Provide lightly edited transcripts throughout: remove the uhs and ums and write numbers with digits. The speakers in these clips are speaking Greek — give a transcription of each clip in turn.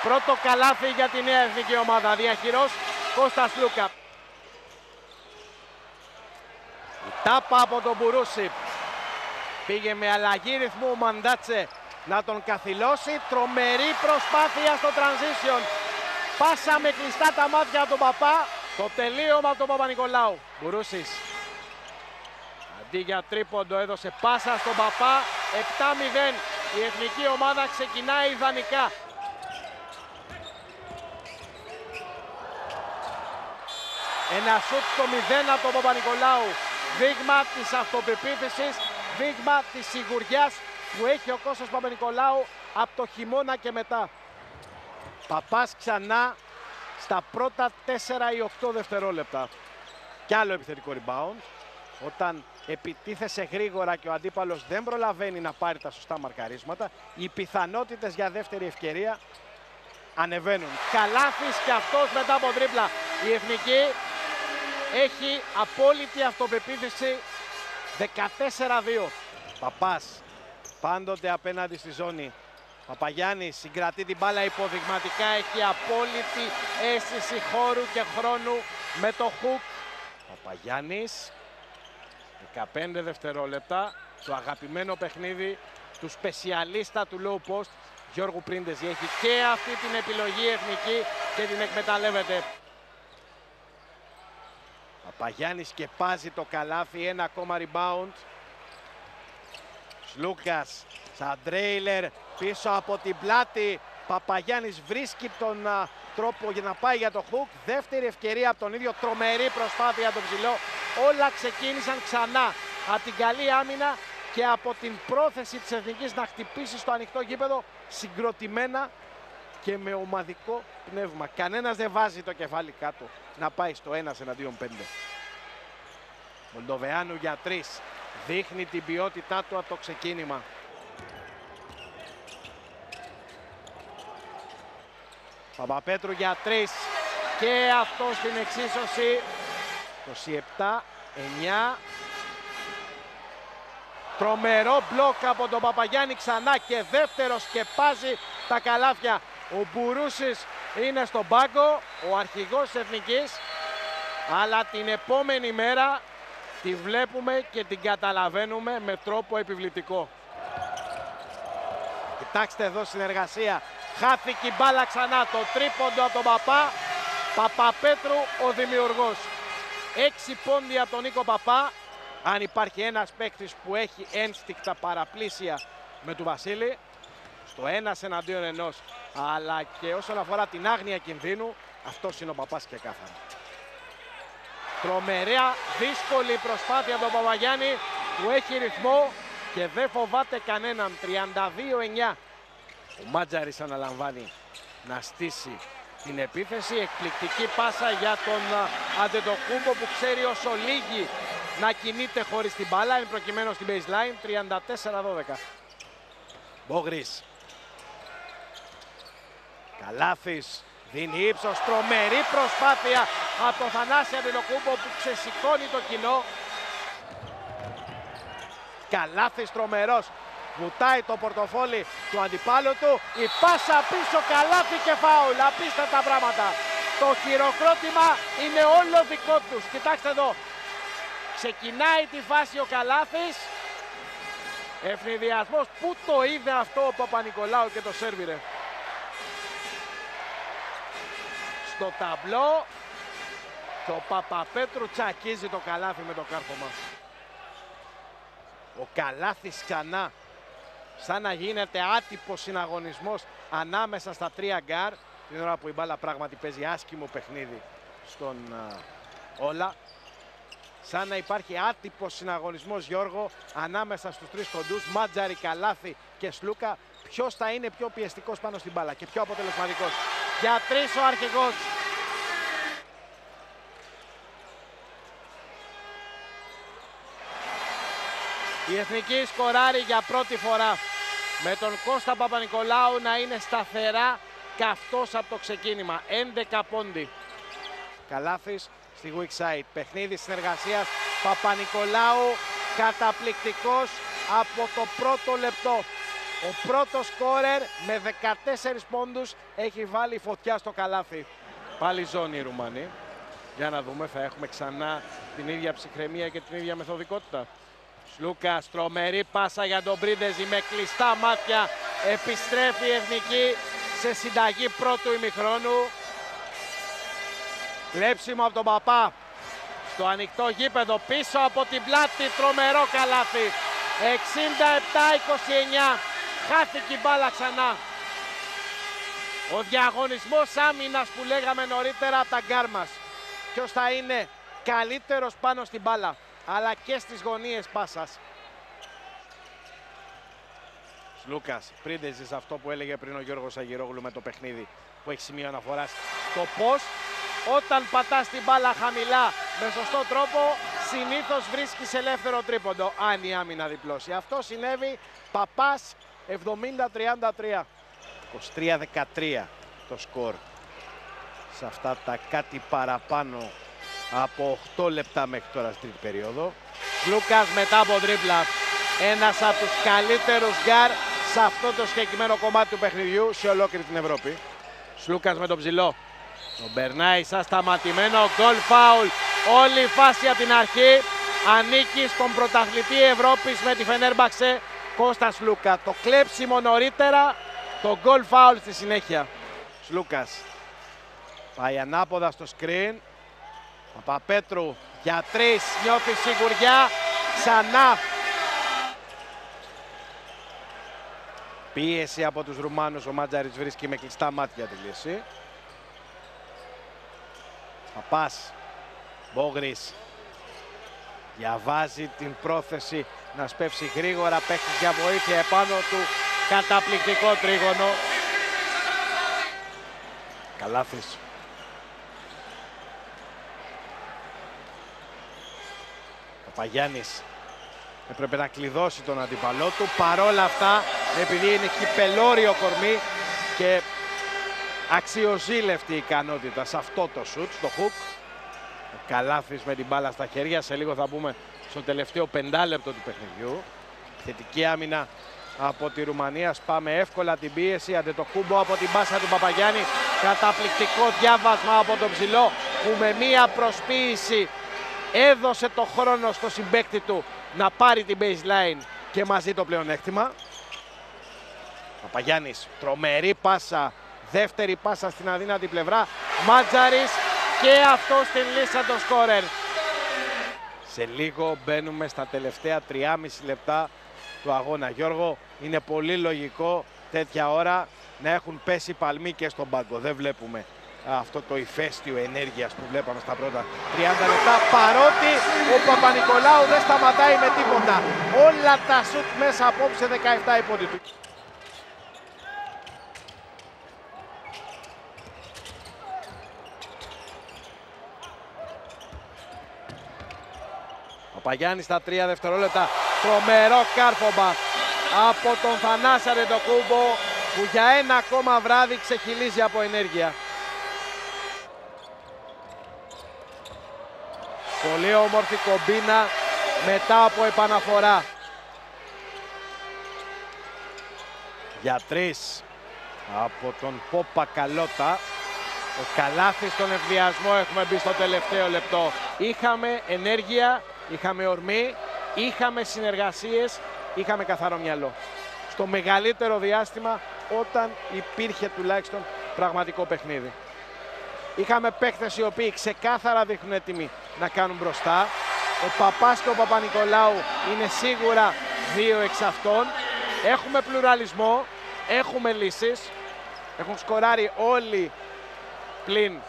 Πρώτο καλάθι για τη νέα εθνική ομάδα. Διαχειρός Κώστας Λούκα. Η τάπα από τον Μπουρούση. Πήγε με αλλαγή ρυθμού ο Μαντάτσε να τον καθυλώσει. Τρομερή προσπάθεια στο transition. Πάσα με κλειστά τα μάτια από τον Παπά. Το τελείωμα από τον Παπα-Νικολάου. Μπουρούσης. Αντί για τρίποντο έδωσε πάσα στον Παπά. 7-0. Η εθνική ομάδα ξεκινάει ιδανικά. Ένα σουτ στο 0 από τον Παπα-Νικολάου. Δείγμα της αυτοπεποίθησης, δείγμα της σιγουριάς που έχει ο Κώστας Παπα-Νικολάου από το χειμώνα και μετά. Παπάς ξανά στα πρώτα 4 ή 8 δευτερόλεπτα. Κι άλλο επιθετικό rebound. Όταν επιτίθεσε γρήγορα και ο αντίπαλος δεν προλαβαίνει να πάρει τα σωστά μαρκαρίσματα, οι πιθανότητες για δεύτερη ευκαιρία ανεβαίνουν. Καλάθης και αυτός μετά από τρίπλα. Η εθνική έχει απόλυτη αυτοπεποίθηση. 14-2. Παπάς πάντοτε απέναντι στη ζώνη. Παπαγιάννης συγκρατεί την μπάλα υποδειγματικά. Έχει απόλυτη αίσθηση χώρου και χρόνου με το hook. Παπαγιάννης. 15 δευτερόλεπτα. Το αγαπημένο παιχνίδι του σπεσιαλίστα του low post Γιώργου Πρίντεζη. Έχει και αυτή την επιλογή εθνική και την εκμεταλλεύεται. Παπαγιάννης σκεπάζει το καλάθι, ένα ακόμα rebound. Σλούκας σαν τρέιλερ πίσω από την πλάτη. Παπαγιάννης βρίσκει τον τρόπο για να πάει για το hook. Δεύτερη ευκαιρία από τον ίδιο, τρομερή προσπάθεια από τον ψηλό. Όλα ξεκίνησαν ξανά από την καλή άμυνα και από την πρόθεση της εθνικής να χτυπήσει στο ανοιχτό γήπεδο συγκροτημένα και με ομαδικό πνεύμα. Κανένας δεν βάζει το κεφάλι κάτω να πάει στο 1-5. Μολντοβεάνου για 3. Δείχνει την ποιότητά του από το ξεκίνημα. Παπαπέτρου για 3. Και αυτό στην εξίσωση. 27-9. Τρομερό μπλοκ από τον Παπαγιάννη ξανά και δεύτερο, σκεπάζει τα καλάθια. Ο Μπουρούσης είναι στον πάγκο, ο αρχηγός της εθνικής, αλλά την επόμενη μέρα τη βλέπουμε και την καταλαβαίνουμε με τρόπο επιβλητικό. Κοιτάξτε εδώ συνεργασία. Χάθηκε η μπάλα ξανά, το τρίποντο από τον Παπά. Παπαπέτρου ο δημιουργός. 6 πόντι από τον Νίκο Παπά. Αν υπάρχει ένας παίκτης που έχει ένστικτα παραπλήσια με του Βασίλη, στο 1-1, αλλά και όσον αφορά την άγνοια κινδύνου, αυτός είναι ο Παπάς και κάθαρα. Τρομερά δύσκολη προσπάθεια από τον Παπαγιάννη που έχει ρυθμό και δεν φοβάται κανέναν. 32-9. Ο Μάτζαρης αναλαμβάνει να στήσει την επίθεση. Εκπληκτική πάσα για τον Αντετοκούμπο που ξέρει όσο λίγοι να κινείται χωρίς την μπάλα. Είναι προκειμένου στην baseline. 34-12. Μπόγρης. Καλάθης. Δίνει ύψος. Τρομερή προσπάθεια από τον Θανάση Αντετοκούμπο που ξεσηκώνει το κοινό. Καλάθης τρομερός. Βουτάει το πορτοφόλι του αντιπάλου του. Η πάσα πίσω, καλάθι και φάουλ. Απίστευτα πράγματα. Το χειροκρότημα είναι όλο δικό τους. Κοιτάξτε εδώ. Ξεκινάει τη φάση ο Καλάθης. Ευνηδιασμός. Πού το είδε αυτό ο Παπα-Νικολάου και το σέρβιρε. Στο ταμπλό. Και ο Παπαπέτρου τσακίζει το καλάθι με το κάρφωμα. Ο Καλάθης ξανά. Σαν να γίνεται άτυπος συναγωνισμός ανάμεσα στα τρία γκάρ. Την ώρα που η μπάλα πράγματι παίζει άσχημο παιχνίδι στον Όλα. Σαν να υπάρχει άτυπος συναγωνισμός, Γιώργο, ανάμεσα στους τρεις κοντούς, Μάτζαρη, Καλάθη και Σλούκα. Ποιος θα είναι πιο πιεστικός πάνω στην μπάλα και πιο αποτελεσματικός. Για τρεις ο αρχηγός. Η εθνική σκοράρει για πρώτη φορά. Με τον Κώστα Παπα-Νικολάου να είναι σταθερά καυτός από το ξεκίνημα. 11 πόντι. Καλάθης στη weak side. Παιχνίδι συνεργασίας. Παπα-Νικολάου καταπληκτικός από το πρώτο λεπτό. Ο πρώτος σκόρερ με 14 πόντους έχει βάλει φωτιά στο καλάθι. Πάλι ζώνη οι Ρουμανοί. Για να δούμε, θα έχουμε ξανά την ίδια ψυχραιμία και την ίδια μεθοδικότητα. Σλούκας, τρομερή πάσα για τον Πρίντεζη με κλειστά μάτια. Επιστρέφει η Εθνική σε συνταγή πρώτου ημιχρόνου. Κλέψιμο από τον Παπά. Στο ανοιχτό γήπεδο, πίσω από την πλάτη, τρομερό καλάθι. 67-29. Χάθηκε η μπάλα ξανά. Ο διαγωνισμός άμυνας που λέγαμε νωρίτερα από τα γκάρ μας. Ποιος θα είναι καλύτερος πάνω στην μπάλα, αλλά και στις γωνίες πάσας. Σλούκας, Πρίντεζης, αυτό που έλεγε πριν ο Γιώργος Αγγυρόγλου με το παιχνίδι που έχει σημείο αναφοράς. Το πώς όταν πατάς την μπάλα χαμηλά με σωστό τρόπο συνήθως βρίσκεις ελεύθερο τρίποντο, αν η άμυνα διπλώσει. Αυτό συνέβη. Παπάς 70-33. 23-13 το σκορ σε αυτά τα κάτι παραπάνω από 8 λεπτά μέχρι τώρα στην τρίτη περίοδο. Σλούκας μετά από τρίπλα. Ένας από τους καλύτερους γκάρ σε αυτό το συγκεκριμένο κομμάτι του παιχνιδιού σε ολόκληρη την Ευρώπη. Σλούκας με τον ψηλό. Τον περνάει σαν σταματημένο. Γκολ φάουλ. Όλη η φάση από την αρχή ανήκει στον πρωταθλητή Ευρώπης με τη Φενέρμπαξε, Κώστα Σλούκα. Το κλέψιμο νωρίτερα, το γκολ φάουλ στη συνέχεια. Σλούκας πάει ανάποδα στο screen. Παπαπέτρου για 3, νιώθει σιγουριά. Ξανά πίεση από τους Ρουμάνους. Ο Μάτζαρης βρίσκει με κλειστά μάτια τη λύση. Παπάς, Μπόγρης διαβάζει την πρόθεση να σπεύσει γρήγορα, παίχτης για βοήθεια επάνω του. Καταπληκτικό τρίγωνο. Καλάθης. Παπαγιάννης έπρεπε να κλειδώσει τον αντίπαλό του. Παρόλα αυτά, επειδή είναι κυπελόριο κορμί και αξιοζήλευτη ικανότητα σε αυτό το σουτ, στο hook. Ο Καλάθης με την μπάλα στα χέρια. Σε λίγο θα μπούμε στο τελευταίο 5 λεπτό του παιχνιδιού. Θετική άμυνα από τη Ρουμανία. Σπάμε εύκολα την πίεση. Αντετοκούμπο από την μπάσα του Παπαγιάννη. Καταπληκτικό διάβασμα από τον ψηλό που με μία προσποίηση έδωσε το χρόνο στο συμπαίκτη του να πάρει την baseline και μαζί το πλεονέκτημα. Παπαγιάννης, τρομερή πάσα. Δεύτερη πάσα στην αδύνατη πλευρά. Μάτζαρης και αυτό στην λίστα των σκόρερ. Σε λίγο μπαίνουμε στα τελευταία 3,5 λεπτά του αγώνα. Γιώργο, είναι πολύ λογικό τέτοια ώρα να έχουν πέσει παλμοί και στον πάγκο. Δεν βλέπουμε αυτό το ηφαίστειο ενέργειας που βλέπαμε στα πρώτα 30 λεπτά. Παρότι ο Παπα-Νικολάου δεν σταματάει με τίποτα. Όλα τα σουτ μέσα απόψε 17 η πόντη του. Παπαγιάννης στα 3 δευτερόλεπτα. Τρομερό κάρφωμα από τον Θανάση Αντετοκούμπο που για ένα ακόμα βράδυ ξεχυλίζει από ενέργεια. Πολύ όμορφη κομπίνα μετά από επαναφορά. Για 3 από τον Πόπα Καλότα. Ο Καλάθης στον ευδιασμό, έχουμε μπει στο τελευταίο λεπτό. Είχαμε ενέργεια, είχαμε ορμή, είχαμε συνεργασίες, είχαμε καθαρό μυαλό. Στο μεγαλύτερο διάστημα όταν υπήρχε τουλάχιστον πραγματικό παιχνίδι. Είχαμε παίκτες οι οποίοι ξεκάθαρα δείχνουν έτοιμοι να κάνουν μπροστά. Ο Παπάς και ο Παπα-Νικολάου είναι σίγουρα 2 εξ αυτών. Έχουμε πλουραλισμό, έχουμε λύσεις. Έχουν σκοράρει όλοι πλην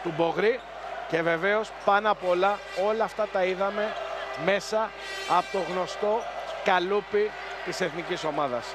του Μπόγρη. Και βεβαίως πάνω απ' όλα αυτά τα είδαμε μέσα από το γνωστό καλούπι της εθνικής ομάδας.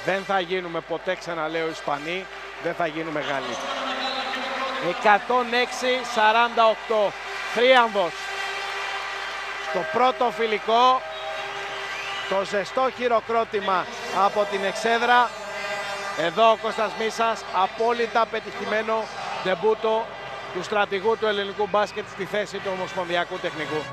Δεν θα γίνουμε ποτέ, ξαναλέω, Ισπανοί, δεν θα γίνουμε Γάλλοι. 106-48, θρίαμβος. Στο πρώτο φιλικό, το ζεστό χειροκρότημα από την εξέδρα. Εδώ ο Κώστας Μίσας, απόλυτα πετυχημένο ντεμπούτο του στρατηγού του ελληνικού μπάσκετ στη θέση του ομοσπονδιακού τεχνικού.